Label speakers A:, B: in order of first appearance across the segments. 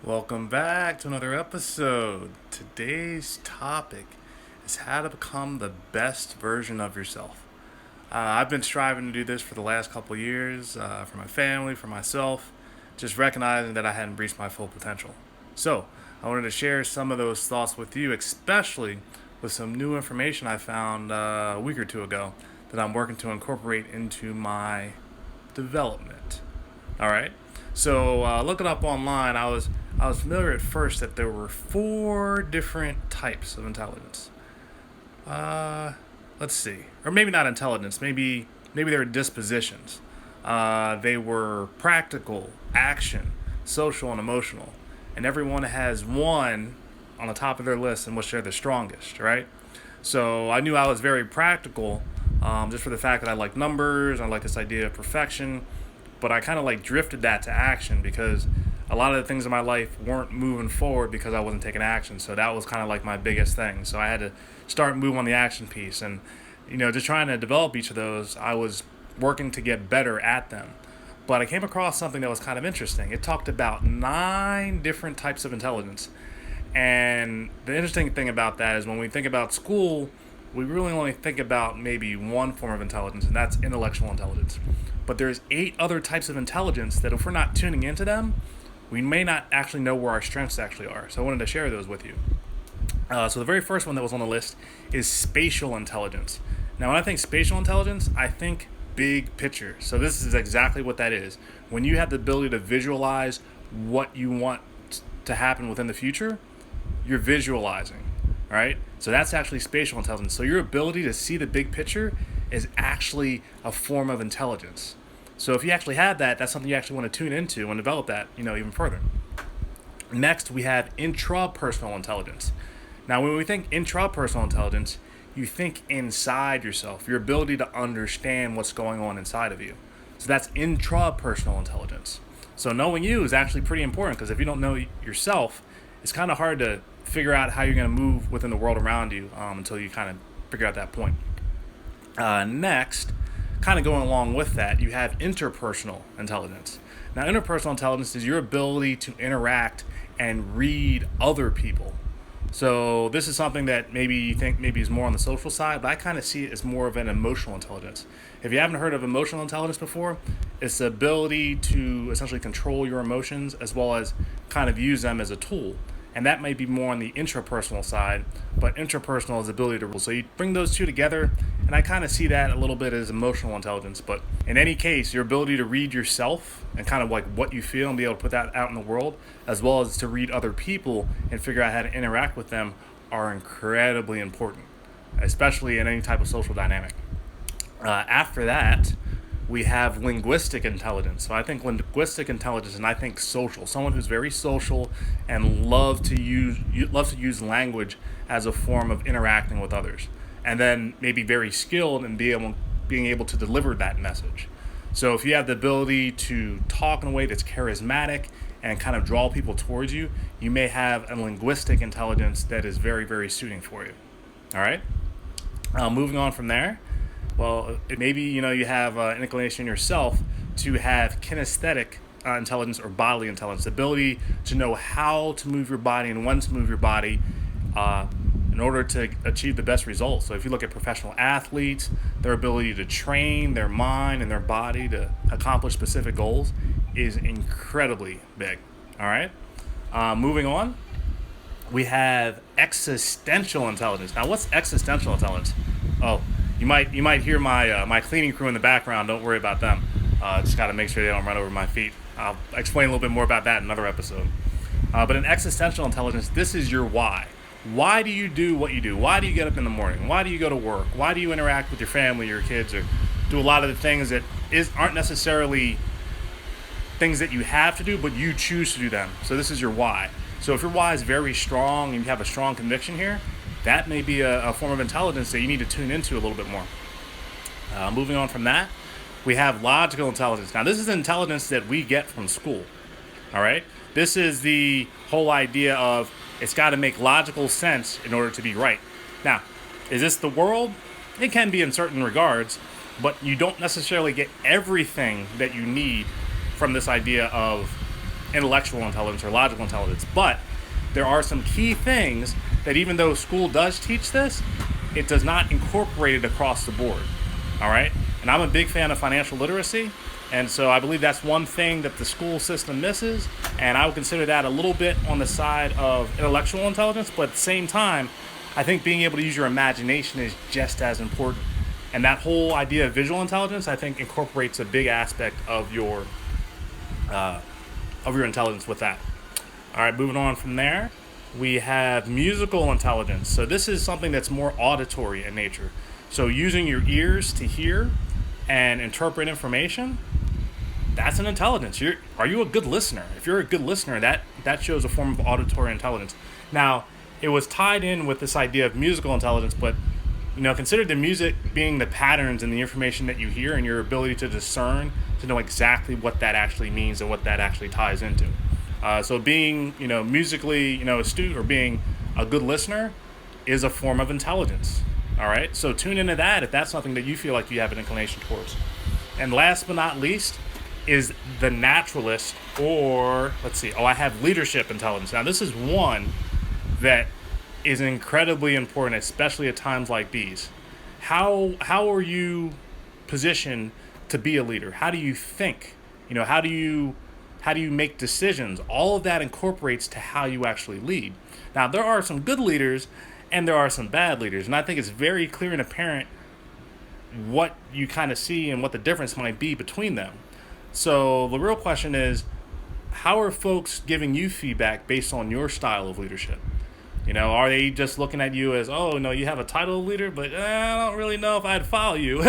A: Welcome back to another episode. Today's topic is how to become the best version of yourself. I've been striving to do this for the last couple of years, for my family, for myself, just recognizing that I hadn't reached my full potential. So, I wanted to share some of those thoughts with you, especially with some new information I found a week or two ago that I'm working to incorporate into my development. All right. So looking up online, I was familiar at first that there were four different types of intelligence. Uh, let's see, or maybe not intelligence. Maybe they were dispositions. They were practical, action, social, and emotional, and everyone has one on the top of their list in which they're the strongest. Right. So I knew I was very practical, just for the fact that I like numbers. I like this idea of perfection, but I kind of like drifted that to action because a lot of the things in my life weren't moving forward because I wasn't taking action. So that was kind of like my biggest thing. So I had to start moving on the action piece, and just trying to develop each of those. I was working to get better at them. But I came across something that was kind of interesting. It talked about 9 different types of intelligence. And the interesting thing about that is when we think about school, we really only think about maybe one form of intelligence, and that's intellectual intelligence. But there's 8 other types of intelligence that if we're not tuning into them, we may not actually know where our strengths actually are. So I wanted to share those with you. So the very first one that was on the list is spatial intelligence. Now, when I think spatial intelligence, I think big picture. So this is exactly what that is. When you have the ability to visualize what you want to happen within the future, you're visualizing, right? So that's actually spatial intelligence. So your ability to see the big picture is actually a form of intelligence. So if you actually have that, that's something you actually want to tune into and develop that, even further. Next, we have intrapersonal intelligence. Now, when we think intrapersonal intelligence, you think inside yourself, your ability to understand what's going on inside of you. So that's intrapersonal intelligence. So knowing you is actually pretty important because if you don't know yourself, it's kind of hard to figure out how you're going to move within the world around you until you kind of figure out that point. Next, kind of going along with that, you have interpersonal intelligence. Now, interpersonal intelligence is your ability to interact and read other people. So this is something that maybe you think maybe is more on the social side, but I kind of see it as more of an emotional intelligence. If you haven't heard of emotional intelligence before, it's the ability to essentially control your emotions as well as kind of use them as a tool. And that may be more on the intrapersonal side, but interpersonal is the ability to rule. So you bring those two together, and I kind of see that a little bit as emotional intelligence. But in any case, your ability to read yourself and kind of like what you feel and be able to put that out in the world, as well as to read other people and figure out how to interact with them, are incredibly important, especially in any type of social dynamic. After that, we have linguistic intelligence. So I think linguistic intelligence, and I think social. Someone who's very social and loves to use language as a form of interacting with others, and then maybe very skilled in being able to deliver that message. So if you have the ability to talk in a way that's charismatic and kind of draw people towards you, you may have a linguistic intelligence that is very, very suiting for you. All right. Moving on from there. Well, maybe you have an inclination yourself to have kinesthetic intelligence or bodily intelligence, the ability to know how to move your body and when to move your body in order to achieve the best results. So if you look at professional athletes, their ability to train their mind and their body to accomplish specific goals is incredibly big. All right. Moving on, we have existential intelligence. Now, what's existential intelligence? Oh, you might hear my cleaning crew in the background. Don't worry about them. Just got to make sure they don't run over my feet. I'll explain a little bit more about that in another episode. But in existential intelligence, this is your why. Why do you do what you do? Why do you get up in the morning? Why do you go to work? Why do you interact with your family, your kids, or do a lot of the things that aren't necessarily things that you have to do, but you choose to do them? So this is your why. So if your why is very strong and you have a strong conviction here, that may be a form of intelligence that you need to tune into a little bit more. Moving on from that, we have logical intelligence. Now, this is intelligence that we get from school. All right? This is the whole idea of it's got to make logical sense in order to be right. Now, is this the world? It can be in certain regards, but you don't necessarily get everything that you need from this idea of intellectual intelligence or logical intelligence. But there are some key things that even though school does teach this, it does not incorporate it across the board. All right? And I'm a big fan of financial literacy. And so I believe that's one thing that the school system misses. And I would consider that a little bit on the side of intellectual intelligence. But at the same time, I think being able to use your imagination is just as important. And that whole idea of visual intelligence, I think, incorporates a big aspect of your intelligence with that. All right, moving on from there, we have musical intelligence. So this is something that's more auditory in nature. So using your ears to hear and interpret information, that's an intelligence. Are you a good listener? If you're a good listener, that shows a form of auditory intelligence. Now, it was tied in with this idea of musical intelligence, but consider the music being the patterns and the information that you hear and your ability to discern, to know exactly what that actually means and what that actually ties into. So being, musically, astute or being a good listener is a form of intelligence. All right. So tune into that if that's something that you feel like you have an inclination towards. And last but not least is the naturalist, or I have leadership intelligence. Now this is one that is incredibly important, especially at times like these. How are you positioned to be a leader? How do you think? How do you make decisions? All of that incorporates to how you actually lead. Now, there are some good leaders and there are some bad leaders, and I think it's very clear and apparent what you kind of see and what the difference might be between them. So the real question is, how are folks giving you feedback based on your style of leadership? Are they just looking at you as, oh, no, you have a title of leader, but I don't really know if I'd follow you.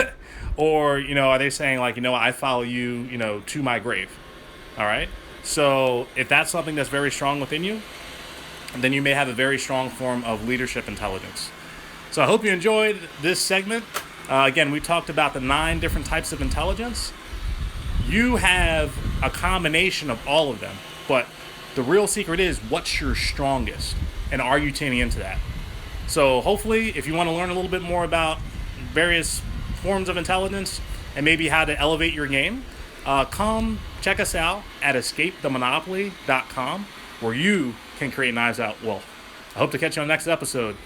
A: Or, are they saying like, I follow you, to my grave. All right. So if that's something that's very strong within you, then you may have a very strong form of leadership intelligence. So I hope you enjoyed this segment. Again, we talked about the 9 different types of intelligence. You have a combination of all of them, but the real secret is what's your strongest, and are you tuning into that? So hopefully, if you want to learn a little bit more about various forms of intelligence and maybe how to elevate your game, come check us out at escapethemonopoly.com, where you can create Knives Out Wealth. I hope to catch you on the next episode.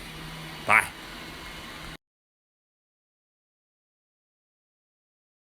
A: Bye.